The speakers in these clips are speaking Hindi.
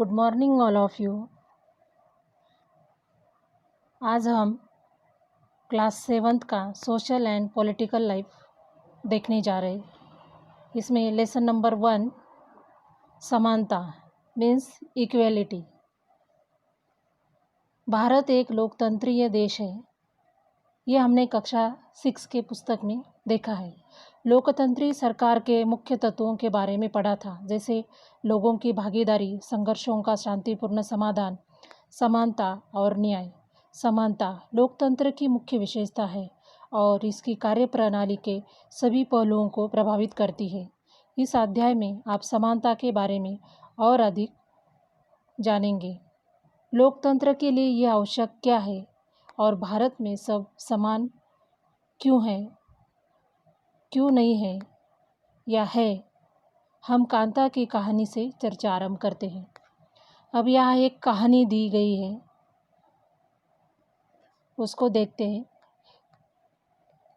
Good morning all of you. आज हम क्लास 7th का सोशल एंड पॉलिटिकल लाइफ देखने जा रहे हैं। इसमें लेसन नंबर 1 समानता मीन्स इक्वेलिटी। भारत एक लोकतंत्रीय देश है। ये हमने कक्षा 6 के पुस्तक में देखा है। लोकतंत्री सरकार के मुख्य तत्वों के बारे में पढ़ा था, जैसे लोगों की भागीदारी, संघर्षों का शांतिपूर्ण समाधान, समानता और न्याय। समानता लोकतंत्र की मुख्य विशेषता है और इसकी कार्यप्रणाली के सभी पहलुओं को प्रभावित करती है। इस अध्याय में आप समानता के बारे में और अधिक जानेंगे। लोकतंत्र के लिए यह आवश्यक क्या है और भारत में सब समान क्यों है, क्यों नहीं है या है। हम कांता की कहानी से चर्चा आरंभ करते हैं। अब यहाँ एक कहानी दी गई है, उसको देखते हैं।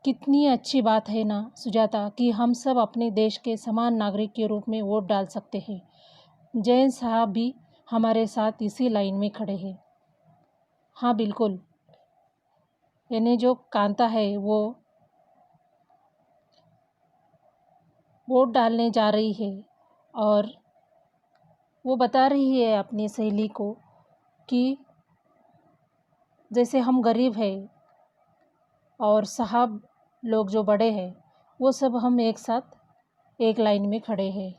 कितनी अच्छी बात है ना सुजाता कि हम सब अपने देश के समान नागरिक के रूप में वोट डाल सकते हैं। जैन साहब भी हमारे साथ इसी लाइन में खड़े हैं। हाँ बिल्कुल, यानी जो कांता है वो वोट डालने जा रही है और वो बता रही है अपनी सहेली को कि जैसे हम गरीब हैं और साहब लोग जो बड़े हैं वो सब हम एक साथ एक लाइन में खड़े हैं।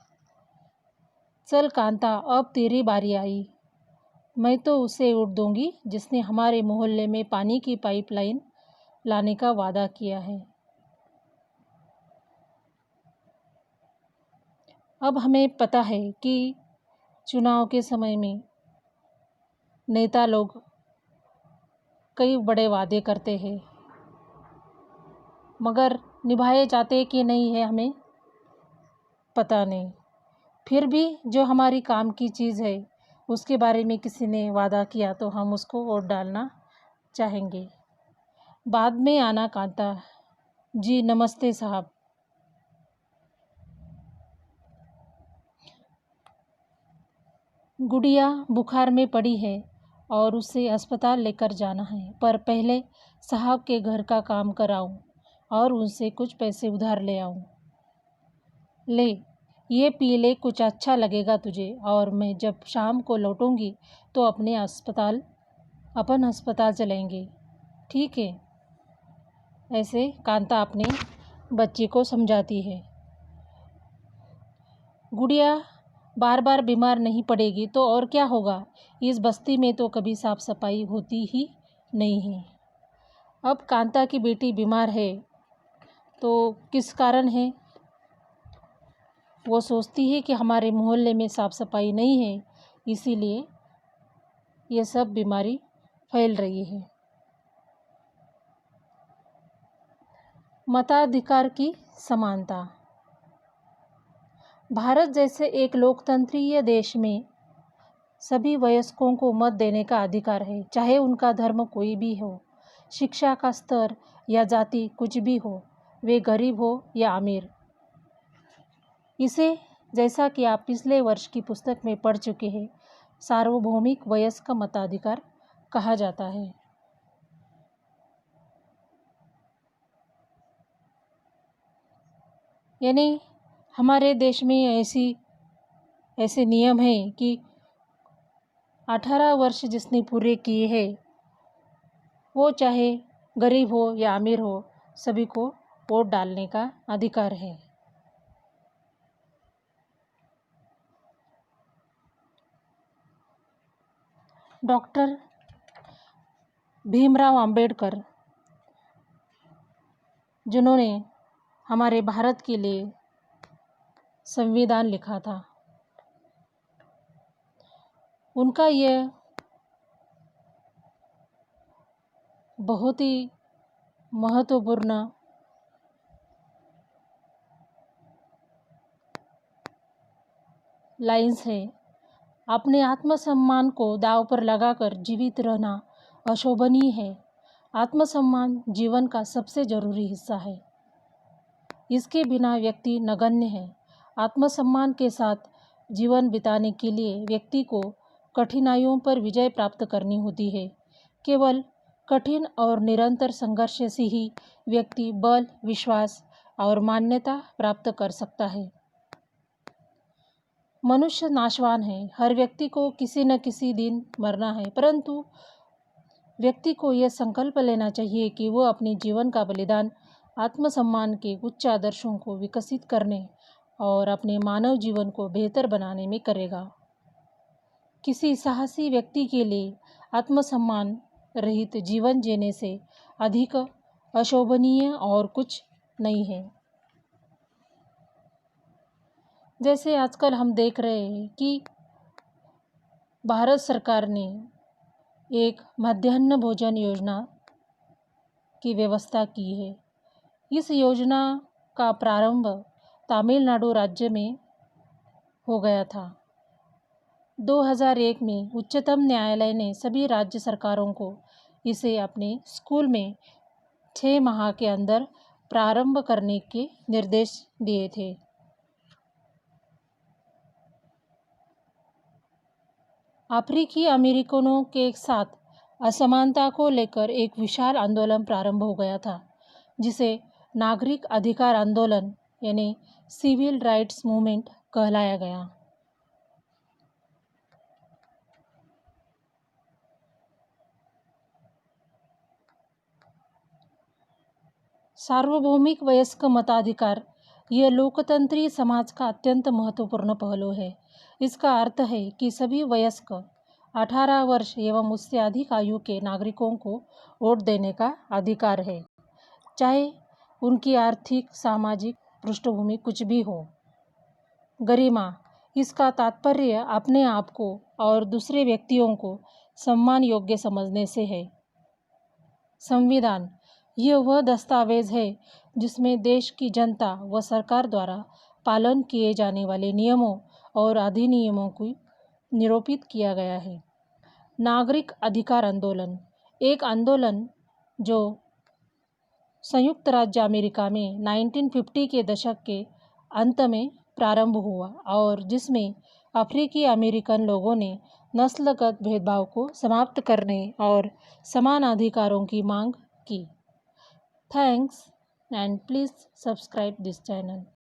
चल कांता, अब तेरी बारी आई। मैं तो उसे वोट दूंगी जिसने हमारे मोहल्ले में पानी की पाइपलाइन लाने का वादा किया है। अब हमें पता है कि चुनाव के समय में नेता लोग कई बड़े वादे करते हैं, मगर निभाए जाते कि नहीं है हमें पता नहीं। फिर भी जो हमारी काम की चीज़ है उसके बारे में किसी ने वादा किया तो हम उसको वोट डालना चाहेंगे। बाद में आना कांता जी। नमस्ते साहब। गुड़िया बुखार में पड़ी है और उसे अस्पताल लेकर जाना है, पर पहले साहब के घर का काम कराऊं और उनसे कुछ पैसे उधार ले आऊं। ले, ये पी ले, कुछ अच्छा लगेगा तुझे, और मैं जब शाम को लौटूंगी तो अपन अस्पताल चलेंगे, ठीक है। ऐसे कांता अपने बच्ची को समझाती है। गुड़िया बार बार बीमार नहीं पड़ेगी तो और क्या होगा। इस बस्ती में तो कभी साफ सफाई होती ही नहीं है। अब कांता की बेटी बीमार है तो किस कारण है। वो सोचती है कि हमारे मोहल्ले में साफ सफाई नहीं है, इसीलिए ये सब बीमारी फैल रही है। मताधिकार की समानता। भारत जैसे एक लोकतंत्रीय देश में सभी वयस्कों को मत देने का अधिकार है, चाहे उनका धर्म कोई भी हो, शिक्षा का स्तर या जाति कुछ भी हो, वे गरीब हो या अमीर। इसे, जैसा कि आप पिछले वर्ष की पुस्तक में पढ़ चुके हैं, सार्वभौमिक वयस्क मताधिकार कहा जाता है। यानी हमारे देश में ऐसे नियम हैं कि 18 वर्ष जिसने पूरे किए हैं वो चाहे गरीब हो या अमीर हो, सभी को वोट डालने का अधिकार है। डॉक्टर भीमराव अंबेडकर, जिन्होंने हमारे भारत के लिए संविधान लिखा था, उनका यह बहुत ही महत्वपूर्ण लाइन्स है। अपने आत्मसम्मान को दांव पर लगाकर जीवित रहना अशोभनीय है। आत्मसम्मान जीवन का सबसे जरूरी हिस्सा है, इसके बिना व्यक्ति नगण्य है। आत्मसम्मान के साथ जीवन बिताने के लिए व्यक्ति को कठिनाइयों पर विजय प्राप्त करनी होती है। केवल कठिन और निरंतर संघर्ष से ही व्यक्ति बल, विश्वास और मान्यता प्राप्त कर सकता है। मनुष्य नाशवान है, हर व्यक्ति को किसी न किसी दिन मरना है, परंतु व्यक्ति को यह संकल्प लेना चाहिए कि वह अपने जीवन का बलिदान आत्मसम्मान के उच्च आदर्शों को विकसित करने और अपने मानव जीवन को बेहतर बनाने में करेगा। किसी साहसी व्यक्ति के लिए आत्मसम्मान रहित जीवन जीने से अधिक अशोभनीय और कुछ नहीं है। जैसे आजकल हम देख रहे हैं कि भारत सरकार ने एक मध्याह्न भोजन योजना की व्यवस्था की है। इस योजना का प्रारंभ तमिलनाडु राज्य में हो गया था। 2001 में उच्चतम न्यायालय ने सभी राज्य सरकारों को इसे अपने स्कूल में 6 माह के अंदर प्रारंभ करने के निर्देश दिए थे। अफ्रीकी अमेरिकनों के साथ असमानता को लेकर एक विशाल आंदोलन प्रारंभ हो गया था, जिसे नागरिक अधिकार आंदोलन यानी सिविल राइट्स मूवमेंट कहलाया गया। सार्वभौमिक वयस्क मताधिकार यह लोकतंत्री समाज का अत्यंत महत्वपूर्ण पहलू है। इसका अर्थ है कि सभी वयस्क 18 वर्ष एवं उससे अधिक आयु के नागरिकों को वोट देने का अधिकार है, चाहे उनकी आर्थिक, सामाजिक पृष्ठभूमि कुछ भी हो। गरिमा, इसका तात्पर्य अपने आप को और दूसरे व्यक्तियों को सम्मान योग्य समझने से है। संविधान, यह वह दस्तावेज है जिसमें देश की जनता व सरकार द्वारा पालन किए जाने वाले नियमों और अधिनियमों को निरूपित किया गया है। नागरिक अधिकार आंदोलन, एक आंदोलन जो संयुक्त राज्य अमेरिका में 1950 के दशक के अंत में प्रारंभ हुआ और जिसमें अफ्रीकी अमेरिकन लोगों ने नस्लगत भेदभाव को समाप्त करने और समान अधिकारों की मांग की। Thanks and please subscribe this channel.